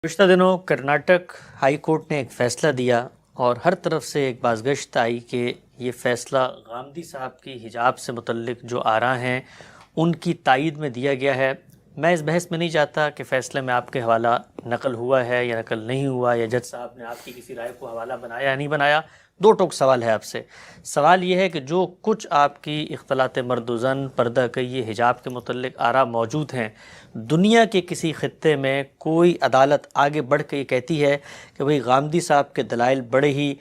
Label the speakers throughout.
Speaker 1: گزشتہ دنوں Karnataka high court نے ایک فیصلہ دیا اور ہر طرف سے ایک بازگشت آئی کہ یہ فیصلہ غامدی صاحب کی حجاب سے متعلق جو آراء ہیں ان کی تائید میں دیا گیا ہے۔ میں اس بحث میں نہیں چاہتا کہ فیصلے میں آپ کے حوالہ نقل ہوا ہے یا نقل نہیں ہوا، یا جج صاحب نے آپ کی کسی رائے کو حوالہ بنایا یا نہیں بنایا۔ دو ٹوک سوال ہے آپ سے۔ سوال یہ ہے کہ جو کچھ آپ کی اختلاط مرد و زن، پردہ کئی، حجاب کے متعلق آراء موجود ہیں، دنیا کے کسی خطے میں کوئی عدالت آگے بڑھ کے یہ کہتی ہے کہ بھئی غامدی صاحب کے دلائل بڑے ہی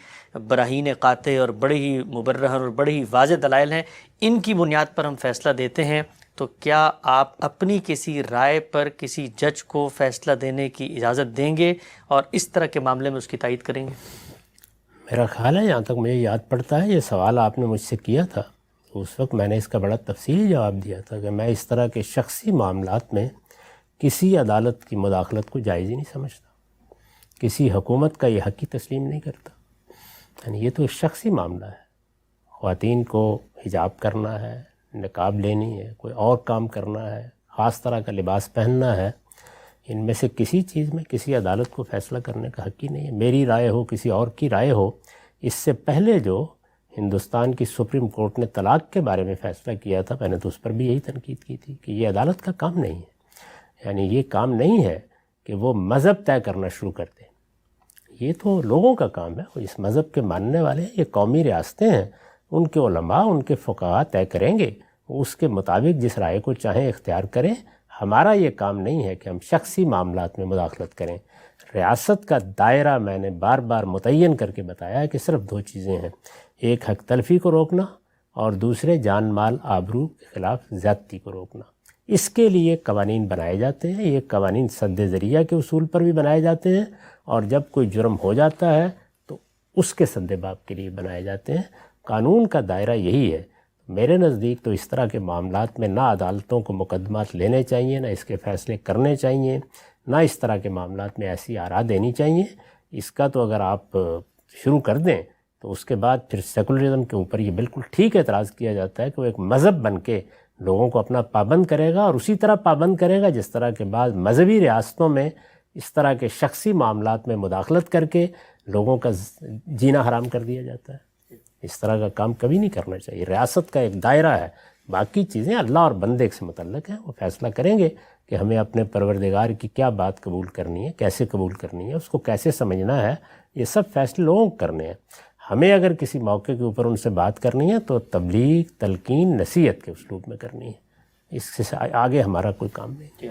Speaker 1: براہین قاطع اور بڑے ہی مبرہن اور بڑے ہی واضح دلائل ہیں، ان کی بنیاد پر ہم فیصلہ دیتے ہیں، تو کیا آپ اپنی کسی رائے پر کسی جج کو فیصلہ دینے کی اجازت دیں گے اور اس طرح کے معاملے میں اس کی تائید کریں گے؟
Speaker 2: میرا خیال ہے، جہاں تک مجھے یاد پڑتا ہے، یہ سوال آپ نے مجھ سے کیا تھا، تو اس وقت میں نے اس کا بڑا تفصیلی جواب دیا تھا کہ میں اس طرح کے شخصی معاملات میں کسی عدالت کی مداخلت کو جائز ہی نہیں سمجھتا، کسی حکومت کا یہ حق ہی تسلیم نہیں کرتا۔ یعنی یہ تو ایک شخصی معاملہ ہے، خواتین کو حجاب کرنا ہے، نقاب لینی ہے، کوئی اور کام کرنا ہے، خاص طرح کا لباس پہننا ہے، ان میں سے کسی چیز میں کسی عدالت کو فیصلہ کرنے کا حق ہی نہیں ہے۔ میری رائے ہو، کسی اور کی رائے ہو، اس سے پہلے جو ہندوستان کی سپریم کورٹ نے طلاق کے بارے میں فیصلہ کیا تھا، میں نے تو اس پر بھی یہی تنقید کی تھی کہ یہ عدالت کا کام نہیں ہے۔ یعنی یہ کام نہیں ہے کہ وہ مذہب طے کرنا شروع کر دیں، یہ تو لوگوں کا کام ہے، اس مذہب کے ماننے والے ہیں، یہ قومی ریاستیں ہیں، ان کے علماء، ان کے فقہاء طے کریں گے، اس کے مطابق جس رائے کو چاہیں اختیار کریں۔ ہمارا یہ کام نہیں ہے کہ ہم شخصی معاملات میں مداخلت کریں۔ ریاست کا دائرہ میں نے بار بار متعین کر کے بتایا ہے کہ صرف دو چیزیں ہیں، ایک حق تلفی کو روکنا اور دوسرے جان مال آبرو کے خلاف زیادتی کو روکنا۔ اس کے لیے قوانین بنائے جاتے ہیں، یہ قوانین سد ذریعہ کے اصول پر بھی بنائے جاتے ہیں، اور جب کوئی جرم ہو جاتا ہے تو اس کے سد باب کے لیے بنائے جاتے ہیں۔ قانون کا دائرہ یہی ہے۔ میرے نزدیک تو اس طرح کے معاملات میں نہ عدالتوں کو مقدمات لینے چاہیے، نہ اس کے فیصلے کرنے چاہیے، نہ اس طرح کے معاملات میں ایسی آراء دینی چاہیے۔ اس کا تو اگر آپ شروع کر دیں تو اس کے بعد پھر سیکولرزم کے اوپر یہ بالکل ٹھیک اعتراض کیا جاتا ہے کہ وہ ایک مذہب بن کے لوگوں کو اپنا پابند کرے گا، اور اسی طرح پابند کرے گا جس طرح کے بعض مذہبی ریاستوں میں اس طرح کے شخصی معاملات میں مداخلت کر کے لوگوں کا جینا حرام کر دیا جاتا ہے۔ اس طرح کا کام کبھی نہیں کرنا چاہیے۔ ریاست کا ایک دائرہ ہے، باقی چیزیں اللہ اور بندے سے متعلق ہیں، وہ فیصلہ کریں گے کہ ہمیں اپنے پروردگار کی کیا بات قبول کرنی ہے، کیسے قبول کرنی ہے، اس کو کیسے سمجھنا ہے، یہ سب فیصلے لوگوں کو کرنے ہیں۔ ہمیں اگر کسی موقع کے اوپر ان سے بات کرنی ہے تو تبلیغ، تلقین، نصیحت کے اسلوب میں کرنی ہے، اس سے آگے ہمارا کوئی کام نہیں۔